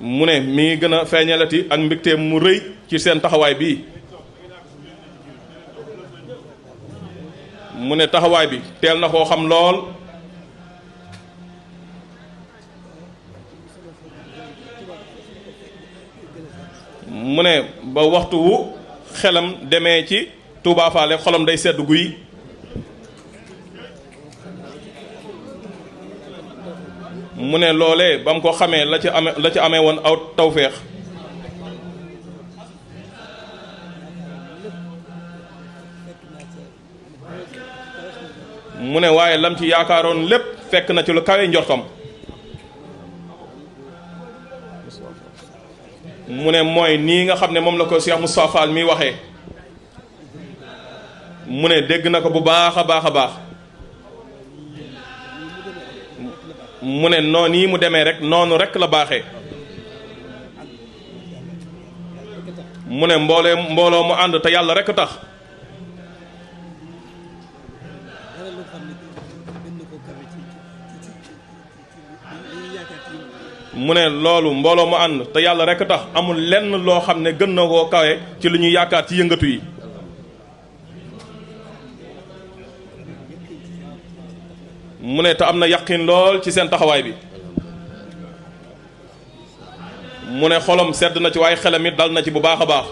mu ne mi ngi gën a feeñalati ak mbégteem mu rëy ci seen taxawaay bii. mu ne taxawaay bi teel na koo xam lool. mu ne ba waxtu wu xelam demee ci Touba Fall xolam day sedd guy. mu ne loolee ba mu ko xamee la ci amee woon aw tawféex. mu ne waaye lam ci yaakaaroon lépp fekk na ci lu kawe njortam. mu ne mooy nii nga xam ne moom la ko Cheikh Moustapha Fall mi waxee. mu ne dégg na ko bu baax a baax a baax. mu ne noonu yi mu demee rek noonu rek la baaxee. mu ne mbooloo mu ànd te yàlla rek tax. mu ne loolu mbooloo mu ànd te yàlla rek tax amul lenn loo xam ne gën na koo kawe ci lu ñuy yaakaar ci yëngatu yi. mu ne te am na yaqin lool ci seen taxawaay bi. mu ne xolam sedd na ci waaye xelam it dal na ci bu baax a baax.